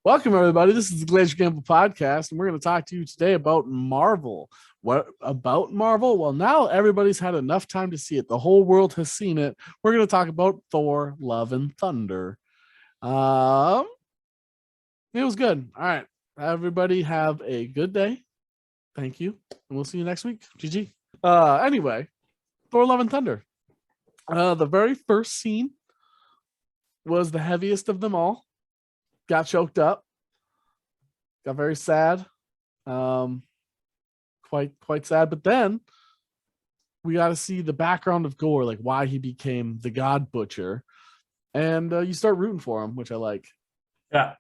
Welcome, everybody. This is the Glaziar Gamble podcast, and we're going to talk to you today about Marvel. What about Marvel? Well, now everybody's had enough time to see it. The whole world has seen it. We're going to talk about Thor Love and Thunder. It was good. All right. Everybody have a good day. Thank you. And we'll see you next week. GG. Anyway, Thor Love and Thunder. The very first scene was the heaviest of them all. Got choked up, got very sad, quite sad. But then we got to see the background of Gore, like why he became the God Butcher, and you start rooting for him, which I like. Yeah.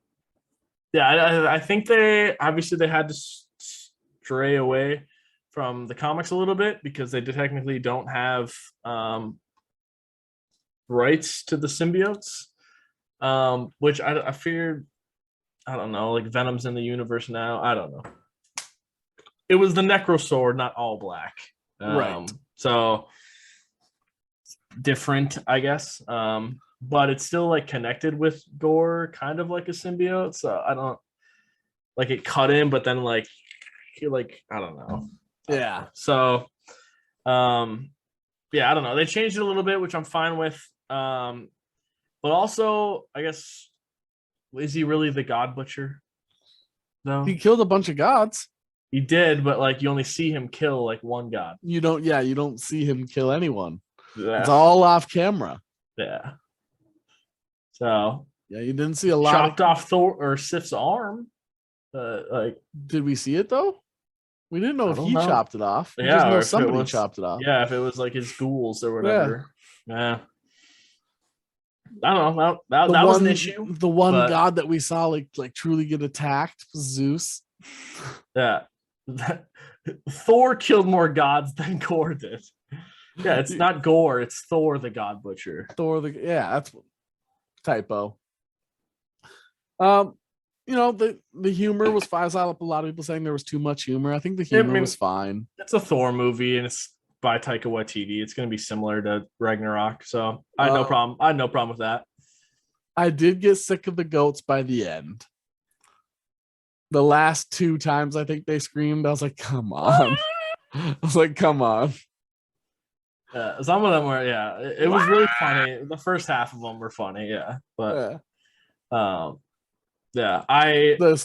I think they had to stray away from the comics a little bit because they technically don't have rights to the symbiotes. Which I feared, I don't know, like Venom's in the universe now. I don't know. It was the Necro Sword, not all black. Right. So different, I guess. But it's still like connected with Gore, kind of like a symbiote. So I don't like it cut him, but then like I don't know. Yeah. So I don't know. They changed it a little bit, which I'm fine with. But also, I guess, is he really the God Butcher? No, He killed a bunch of gods. he did, but like you only see him kill like one god. You don't see him kill anyone. Yeah. It's all off camera. Yeah. So yeah, you didn't see a lot. Chopped off Thor or Sif's arm. Did we see it though? We didn't know if he chopped it off. We just know somebody chopped it off. Yeah, if it was like his ghouls or whatever. Yeah. I don't know. That was an issue. The one god that we saw like truly get attacked was Zeus. Yeah. Thor killed more gods than Gore did. Yeah, it's not Gore, it's Thor the God Butcher. That's typo. The humor was fine. I saw a lot of people saying there was too much humor. I think the humor was fine. It's a Thor movie and it's by Taika Waititi. It's going to be similar to Ragnarok, so I had no problem. I had no problem with that. I did get sick of the goats by the end. The last two times I think they screamed, I was like, "Come on!" "Come on!" Yeah, some of them were. Yeah, it was really funny. The first half of them were funny. Yeah, but the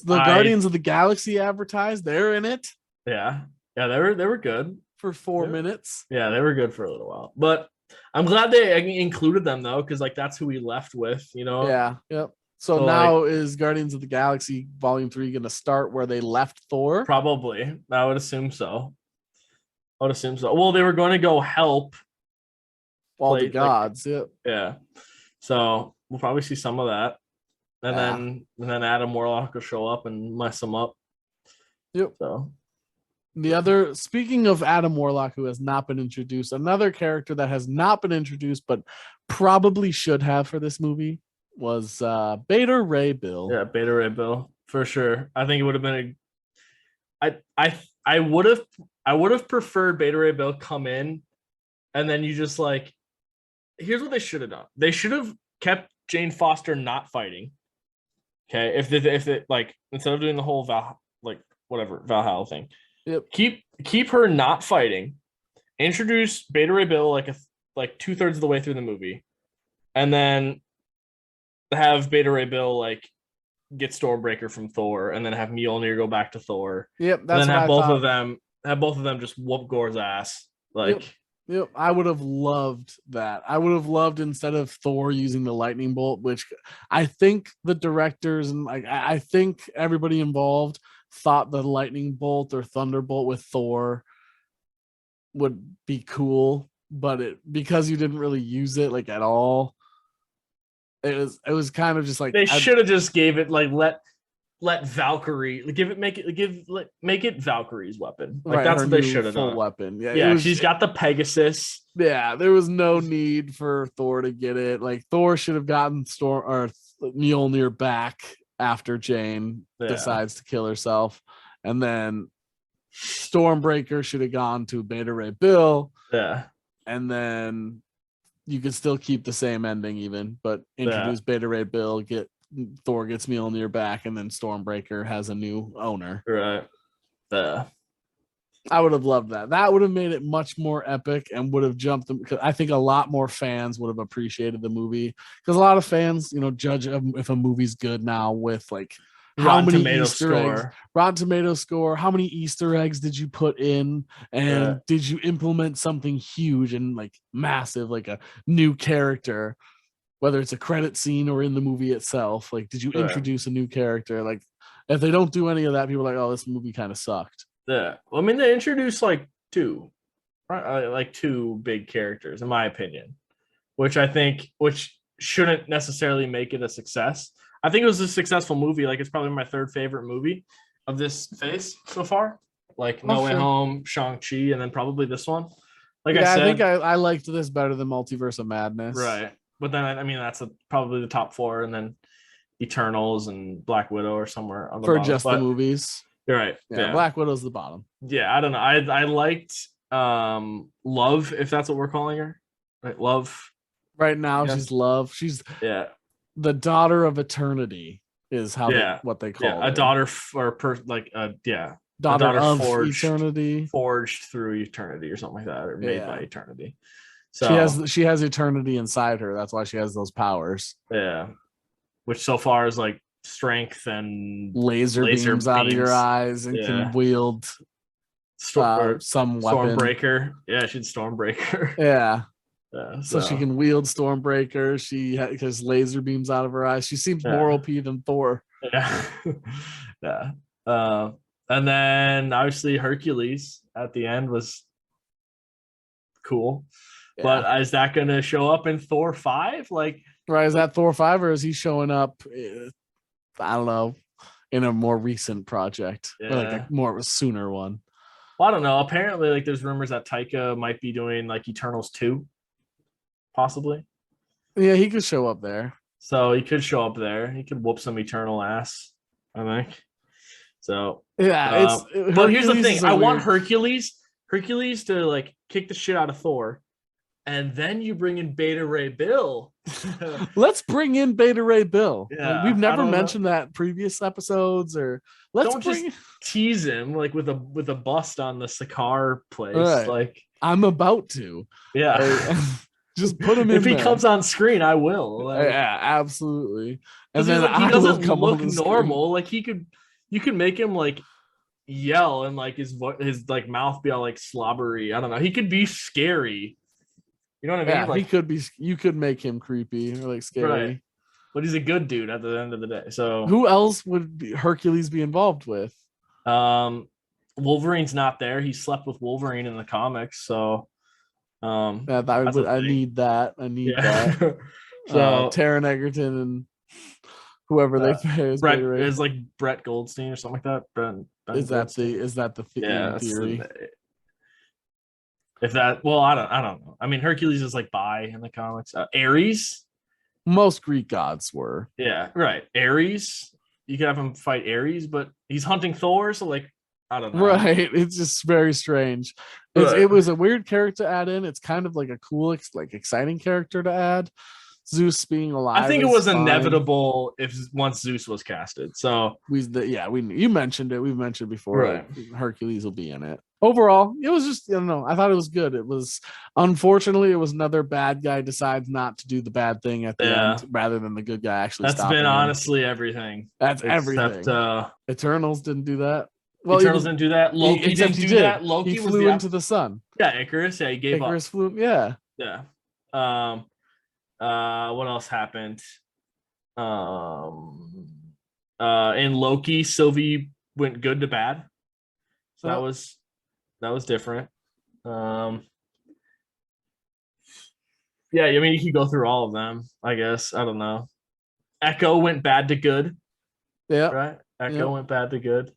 Guardians of the Galaxy advertised. They're in it. Yeah, they were good. For 4 minutes. Yeah, they were good for a little while. But I'm glad they included them though, because like that's who we left with, Yeah. Yep. So now is Guardians of the Galaxy Volume 3 going to start where they left Thor? Probably. I would assume so. Well, they were going to go help all the gods. Yeah. So we'll probably see some of that. And then Adam Warlock will show up and mess them up. Yep. So speaking of Adam Warlock, who has not been introduced, another character that has not been introduced, but probably should have for this movie was Beta Ray Bill. Yeah, Beta Ray Bill for sure. I think it would have been I would have preferred Beta Ray Bill come in, and then you just like, here's what they should have done. They should have kept Jane Foster not fighting. Okay, if they like instead of doing the whole Valhalla thing. Yep. Keep her not fighting. Introduce Beta Ray Bill like 2/3 of the way through the movie, and then have Beta Ray Bill like get Stormbreaker from Thor, and then have Mjolnir go back to Thor. Yep. That's and then have both of them just whoop Gore's ass. Yep. I would have loved that. I would have loved instead of Thor using the lightning bolt, which I think the directors and I think everybody involved thought the lightning bolt or thunderbolt with Thor would be cool, but because you didn't really use it like at all, it was kind of just like they should have just gave it like let Valkyrie make it Valkyrie's weapon. Like that's what they should have done. Weapon. Yeah, she's got the Pegasus. Yeah, there was no need for Thor to get it. Like Thor should have gotten Mjolnir back after Jane decides to kill herself, and then Stormbreaker should have gone to Beta Ray Bill. Yeah, and then you could still keep the same ending, but introduce Beta Ray Bill, get Thor gets Mjolnir back, and then Stormbreaker has a new owner. Right. I would have loved that. That would have made it much more epic and would have jumped them, because I think a lot more fans would have appreciated the movie, because a lot of fans, judge if a movie's good now with like how Rotten many Tomato Easter eggs, score. Rotten Tomato score, how many Easter eggs did you put in, and did you implement something huge and like massive, like a new character, whether it's a credit scene or in the movie itself? Like, did you introduce a new character? Like, if they don't do any of that, people are like, oh, this movie kind of sucked. Yeah, well, I mean, they introduced like two big characters, in my opinion, which shouldn't necessarily make it a success. I think it was a successful movie. Like, it's probably my third favorite movie of this phase so far. Like No Way Home, Shang-Chi, and then probably this one. Like I said, I think I liked this better than Multiverse of Madness. Right, but then I mean that's probably the top four, and then Eternals and Black Widow or somewhere on the bottom. Just the movies. You're right. Yeah, Black Widow's the bottom. Yeah, I don't know. I liked Love, if that's what we're calling her. Right, Love. Right now, she's Love. She's the daughter of eternity is what they call a daughter daughter of forged, eternity, forged through eternity or something like that, or made by eternity. So she has eternity inside her. That's why she has those powers. Yeah, which so far is like strength and laser beams out of your eyes, and can wield some weapon. Stormbreaker. Yeah, she's Stormbreaker. Yeah. So she can wield Stormbreaker. She has laser beams out of her eyes. She seems more OP than Thor. Yeah. Yeah. And then obviously Hercules at the end was cool. Yeah. But is that going to show up in Thor 5? Like, right? Is that Thor 5, or is he showing up? I don't know, in a more recent project, or like a more sooner one. Well, I don't know. Apparently, like, there's rumors that Taika might be doing like Eternals 2, possibly. Yeah, he could show up there. So he could show up there. He could whoop some Eternal ass, I think. So yeah, but here's the thing: I want Hercules to like kick the shit out of Thor, and then you bring in Beta Ray Bill. Let's bring in Beta Ray Bill. Yeah, like, we've never mentioned that in previous episodes, or just tease him like with a bust on the Sakaar place. Right. Like, I'm about to. Yeah. Just put him in. If he comes on screen, I will. Like, yeah, absolutely. And then he doesn't look normal. Like, you could make him like yell and like his like mouth be all like slobbery. I don't know. He could be scary. You know what I mean? Yeah, like, he could be. You could make him creepy or like scary. Right. But he's a good dude at the end of the day. So who else would Hercules be involved with? Wolverine's not there. He slept with Wolverine in the comics. So I need that. I need that. So Taron Egerton and whoever they pay is like Brett Goldstein or something like that. Is that the theory? If that, well, I don't know. I mean, Hercules is like bi in the comics. Ares, most Greek gods were. Yeah, right. Ares, you could have him fight Ares, but he's hunting Thor, so like, I don't know. Right, it's just very strange. It was a weird character to add in. It's kind of like a cool, like exciting character to add. Zeus being alive. I think it was inevitable once Zeus was casted. So you mentioned it. We've mentioned before. Right. Like, Hercules will be in it. Overall, it was just, I don't know. I thought it was good. It was, unfortunately, it was another bad guy decides not to do the bad thing at the end rather than the good guy actually. That's been honestly everything. That's everything. Eternals didn't do that. Well, Eternals didn't do that. Loki didn't do that. Loki flew into the sun. Yeah, Icarus. Yeah, he gave up. Icarus flew. Yeah. Yeah. What else happened? In Loki, Sylvie went good to bad. So that was different. Yeah, I mean, you can go through all of them, I guess. I don't know. Echo went bad to good. Yeah. Right? Echo went bad to good.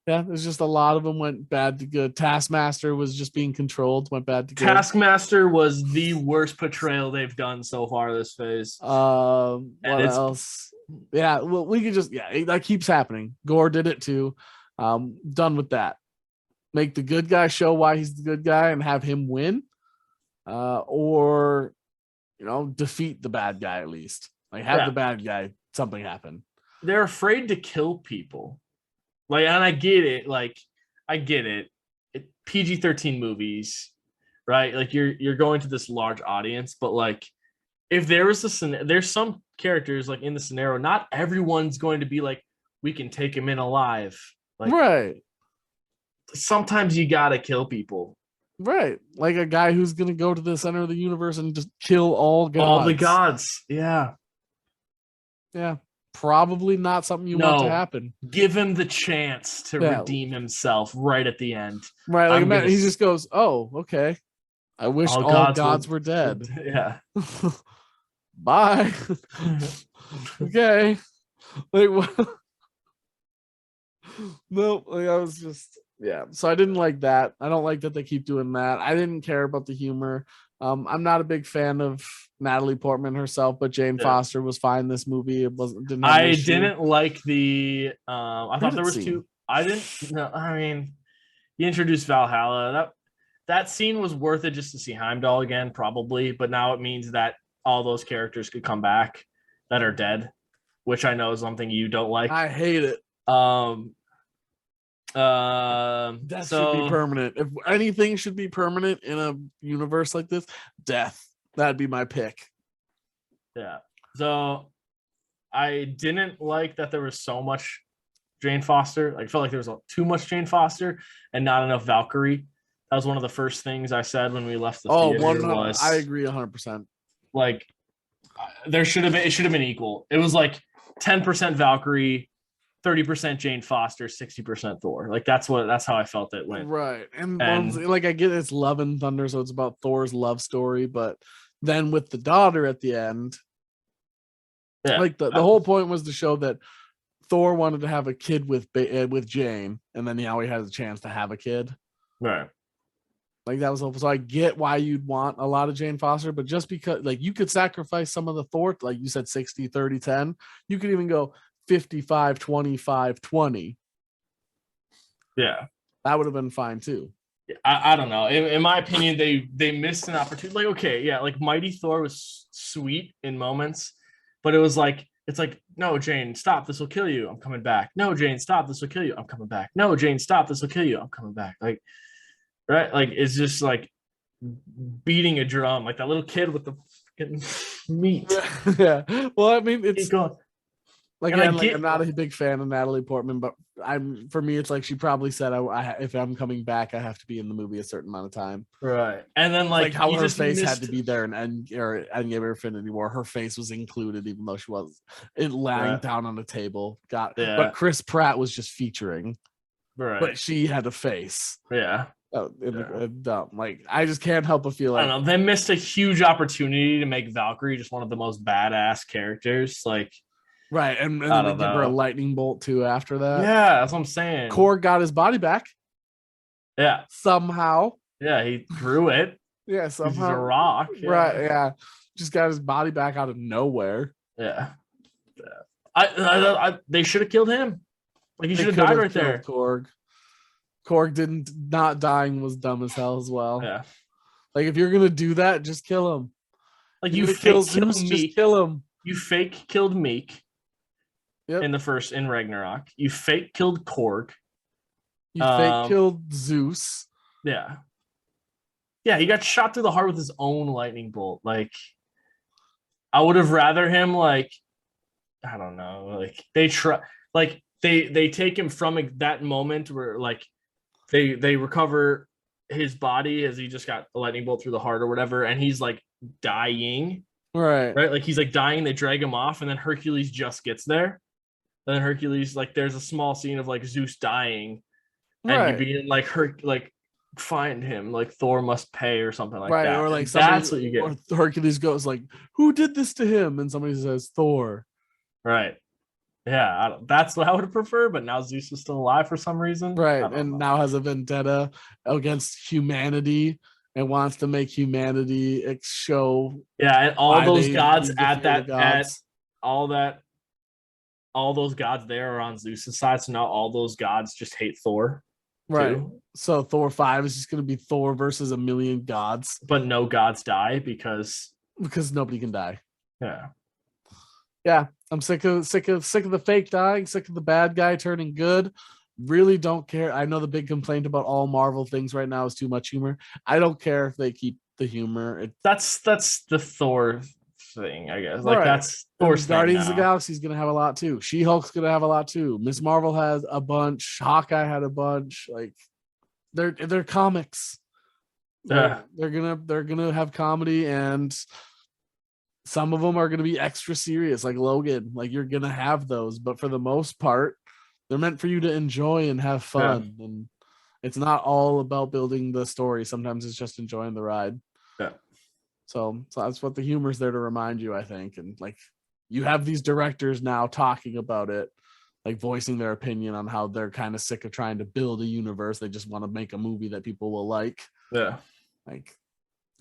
Yeah, there's just a lot of them went bad to good. Taskmaster was just being controlled, went bad to good. Taskmaster was the worst portrayal they've done so far this phase. What else? Yeah, well, we could just that keeps happening. Gore did it too. Done with that. Make the good guy show why he's the good guy and have him win, or defeat the bad guy at least. Like have the bad guy something happen. They're afraid to kill people. Like, and I get it. Like, I get it. PG-13 movies, right? Like you're going to this large audience, but like if there was there's some characters like in the scenario, not everyone's going to be like, we can take him in alive. Like, right. Sometimes you gotta kill people. Right. Like a guy who's gonna go to the center of the universe and just kill all gods. All the gods. Yeah. Yeah. Probably not something you want to happen. Give him the chance to redeem himself right at the end. Right. Like he just goes, oh, okay. I wish all gods were dead. Yeah. Bye. Okay. Like what? No, like I was just so I didn't like that. I don't like that they keep doing that. I didn't care about the humor. I'm not a big fan of Natalie Portman herself, but Jane Foster was fine this movie. It didn't like the I thought there was two. I didn't no, I mean, you introduced Valhalla. That scene was worth it just to see Heimdall again, probably, but now it means that all those characters could come back that are dead, which I know is something you don't like. I hate it. That should be permanent. If anything should be permanent in a universe like this, death. That'd be my pick. Yeah. So I didn't like that there was so much Jane Foster. Like, I felt like there was too much Jane Foster and not enough Valkyrie. That was one of the first things I said when we left the theater. I agree 100%. Like, it should have been equal. It was like 10% Valkyrie, 30% Jane Foster, 60% Thor. Like that's how I felt it went. Right. And like I get it's Love and Thunder, so it's about Thor's love story, but then with the daughter at the end, like the whole point was to show that Thor wanted to have a kid with Jane, and then now he has a chance to have a kid. Right. Like that was so I get why you'd want a lot of Jane Foster, but just because like you could sacrifice some of the Thor, like you said 60, 30, 10, you could even go 55, 25, 20. Yeah. That would have been fine too. I don't know. In my opinion, they missed an opportunity. Like, okay, yeah, like Mighty Thor was sweet in moments, but it's like, no, Jane, stop, this will kill you. I'm coming back. No, Jane, stop, this will kill you. I'm coming back. No, Jane, stop, this will kill you. I'm coming back. Like, right? Like, it's just like beating a drum, like that little kid with the fucking meat. Yeah. Well, I mean, it's like, again, I'm not a big fan of Natalie Portman, but for me, it's like she probably said, if I'm coming back, I have to be in the movie a certain amount of time. Right. And then like how her face had to be there in Endgame Infinity War. Her face was included, even though she was lying down on the table. But Chris Pratt was just featuring. Right. But she had a face. Yeah. Dumb. Like I just can't help but feel like I don't know. They missed a huge opportunity to make Valkyrie just one of the most badass characters. Like, right, and then they give her a lightning bolt too after that. Yeah, that's what I'm saying. Korg got his body back. Yeah, somehow. Yeah, he grew it. Yeah, somehow. He's a rock. Yeah. Right. Yeah, just got his body back out of nowhere. Yeah. They should have killed him. Like he should have died right there. Korg not dying was dumb as hell as well. Yeah. Like if you're gonna do that, just kill him. Like you fake killed Meek. Just kill him. You fake killed Meek. Yep. In Ragnarok. You fake killed Korg. You fake killed Zeus. Yeah. Yeah, he got shot through the heart with his own lightning bolt. Like I would have rather him like I don't know, like they take him from that moment where like they recover his body as he just got a lightning bolt through the heart or whatever, and he's like dying. Right. Like he's like dying, they drag him off, and then Hercules just gets there. And then Hercules, like there's a small scene of like Zeus dying, and you being like find him, like Thor must pay or something like that. Or like that's what you get. Or Hercules goes like, who did this to him? And somebody says Thor. Right. Yeah, that's what I would prefer, but now Zeus is still alive for some reason. Right, and now has a vendetta against humanity and wants to make humanity show. Yeah, and all those gods all those gods there are on Zeus's side, so now all those gods just hate Thor. Right. Too. So Thor 5 is just going to be Thor versus a million gods. But no gods die because nobody can die. Yeah. Yeah, I'm sick of the fake dying, sick of the bad guy turning good. Really don't care. I know the big complaint about all Marvel things right now is too much humor. I don't care if they keep the humor. That's the Thor thing, I guess. Like Right. that's Thor's And thing Guardians of the now. Galaxy is gonna have a lot too. She-Hulk's gonna have a lot too. Miss Marvel has a bunch. Hawkeye had a bunch. Like they're comics. Yeah, They're gonna have comedy, and some of them are gonna be extra serious, like Logan. Like you're gonna have those, but for the most part, they're meant for you to enjoy and have yeah, fun. And it's not all about building the story. Sometimes it's just enjoying the ride. yeah. So that's what the humor's there to remind you, I think. And like you have these directors now talking about it, like voicing their opinion on how they're kind of sick of trying to build a universe. They just want to make a movie that people will like. Yeah. Like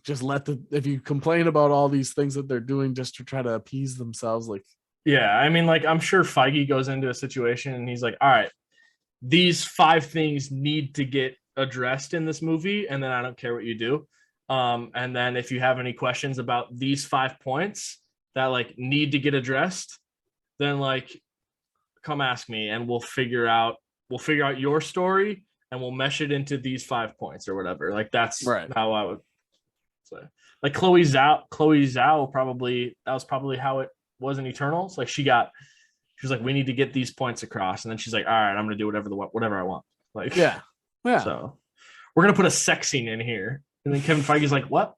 just if you complain about all these things that they're doing just to try to appease themselves, like Yeah. I mean, like, I'm sure Feige goes into a situation and he's like, all right, these 5 things need to get addressed in this movie, and then I don't care what you do. And then if you have any questions about these 5 points that like need to get addressed, then like come ask me and we'll figure out your story and we'll mesh it into these 5 points or whatever. Like that's right. how I would say. Like Chloe Zhao probably that was probably how it was in Eternals. Like she was like, we need to get these points across, and then she's like, all right, I'm gonna do whatever I want. Like Yeah. Yeah. so we're gonna put a sex scene in here, and then Kevin Feige's like, what?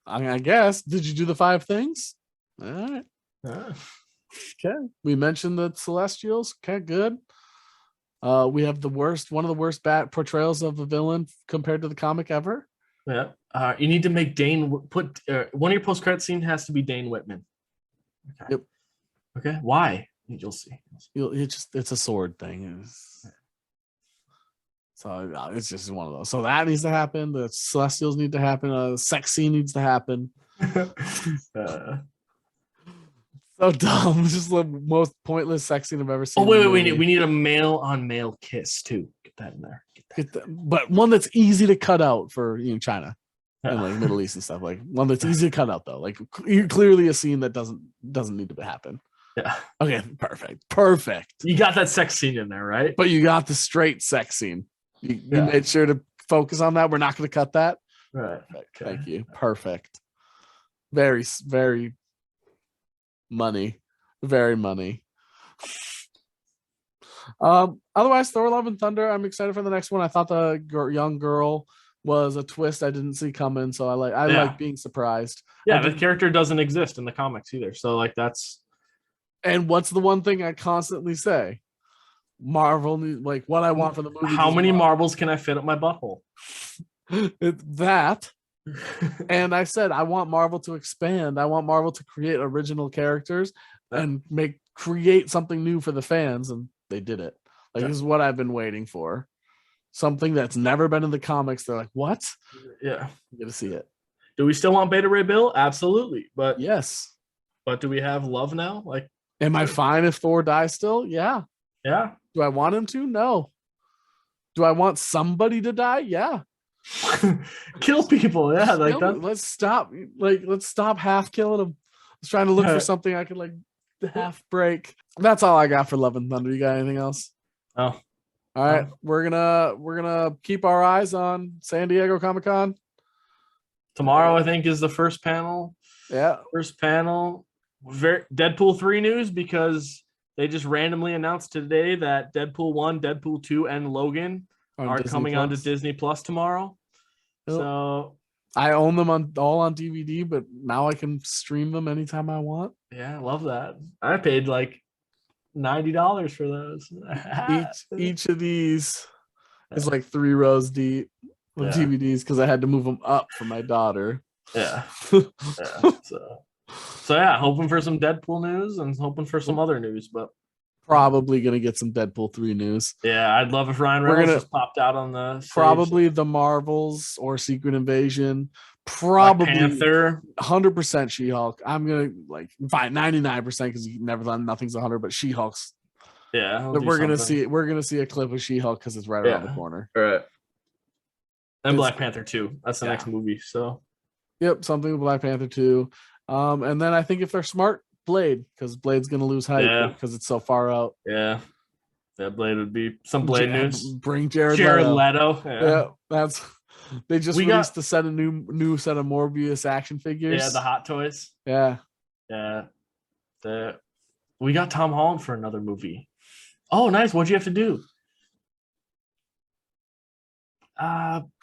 I mean, I guess. Did you do the 5 things? All right. Okay. We mentioned the Celestials. Okay, good. We have one of the worst bat portrayals of a villain compared to the comic ever. Yeah. You need to make Dane put one of your post credit scene has to be Dane Whitman. Okay. Yep. Okay. Why? You'll see. It's a sword thing. So it's just one of those. So that needs to happen. The Celestials need to happen. Sex scene needs to happen. So dumb. It's just the most pointless sex scene I've ever seen. Oh wait, we need a male on male kiss too. Get that in there. But one that's easy to cut out for China and like Middle East and stuff. Like one that's easy to cut out though. Like clearly a scene that doesn't need to happen. Yeah. Okay. Perfect. You got that sex scene in there, right? But you got the straight sex scene. You made sure to focus on that. We're not going to cut that. Right. Okay. Thank you. Perfect. Very, very money. Very money. Otherwise, Thor Love and Thunder, I'm excited for the next one. I thought the young girl was a twist I didn't see coming, so I like being surprised. Yeah, the character doesn't exist in the comics either. So like that's and what's the one thing I constantly say? Marvel, like what I want for the movie. How many marbles can I fit up my butthole? It's that. And I said I want Marvel to expand. I want Marvel to create original characters and create something new for the fans, and they did it. Like this is what I've been waiting for. Something that's never been in the comics. They're like, what? Yeah. You get to see it. Do we still want Beta Ray Bill? Absolutely. But yes. But do we have love now? Like, am I fine if Thor dies still? Yeah. Yeah. Do I want him to? No. Do I want somebody to die? Yeah. Kill people. Yeah. Like that. Let's stop. Let's stop half killing them. I was trying to look for something I could like half break. That's all I got for Love and Thunder. You got anything else? Oh. All right. We're gonna keep our eyes on San Diego Comic-Con. Tomorrow, I think, is the first panel. Yeah. First panel. Deadpool 3 news, because they just randomly announced today that Deadpool 1, Deadpool 2, and Logan are coming onto Disney Plus tomorrow. Yep. So I own them all on DVD, but now I can stream them anytime I want. Yeah, I love that. I paid like $90 for those. each of these is like 3 rows deep of DVDs because I had to move them up for my daughter. Yeah. So yeah, hoping for some Deadpool news and hoping for some other news, but probably gonna get some Deadpool 3 news. Yeah, I'd love if Ryan Reynolds just popped out on the stage. Probably the Marvels or Secret Invasion. Probably Black Panther. 100% She-Hulk. I'm gonna like fine 99% because you never done nothing's 100, but She-Hulk's. Yeah, we're gonna see a clip of She-Hulk because it's right around the corner. All right. And Black Panther 2. That's the next movie. So yep, something with Black Panther 2. And then I think if they're smart, Blade, because Blade's gonna lose hype because it's so far out. Yeah. That Blade would be some Blade news. Bring Jared Leto. Yeah, that's they just released a set of new set of Morbius action figures. Yeah, the Hot Toys. Yeah. Yeah. We got Tom Holland for another movie. Oh, nice. What'd you have to do?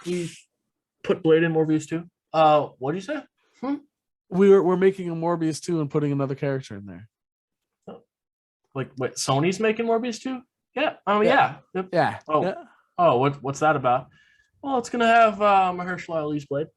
We put Blade in Morbius 2. What did you say? We're making a Morbius 2 and putting another character in there. Like, wait, Sony's making Morbius 2? Yeah. Oh, yeah. Yeah. Oh, yeah. Oh, what's that about? Well, it's gonna have Mahershala Ali's Blade.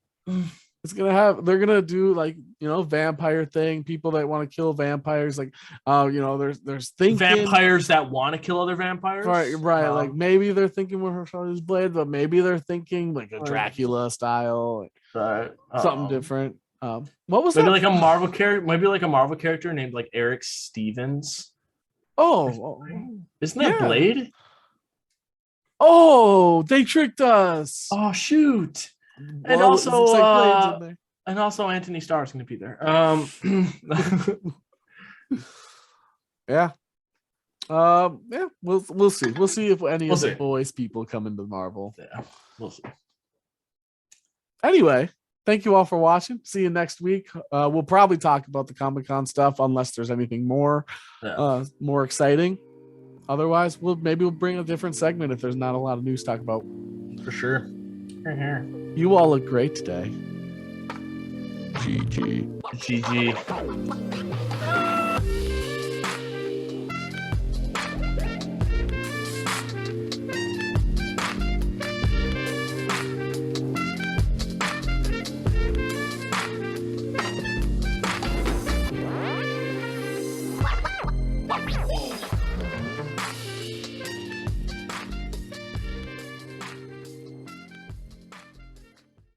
It's gonna have. They're gonna do like vampire thing. People that want to kill vampires, like there's thinking vampires that want to kill other vampires. Right. Like maybe they're thinking Mahershala Ali's Blade, but maybe they're thinking like a Dracula style, something different. What was maybe that? like a Marvel character? Maybe like a Marvel character named like Eric Stevens. Oh, isn't that Blade? Oh, they tricked us. Oh shoot! And also Anthony Starr's going to be there. Yeah. Yeah. We'll see. We'll see if any of the boys people come into Marvel. Yeah, we'll see. Anyway, thank you all for watching. See you next week. We'll probably talk about the Comic-Con stuff unless there's anything more exciting. Otherwise, we'll bring a different segment if there's not a lot of news to talk about. For sure. You all look great today. GG.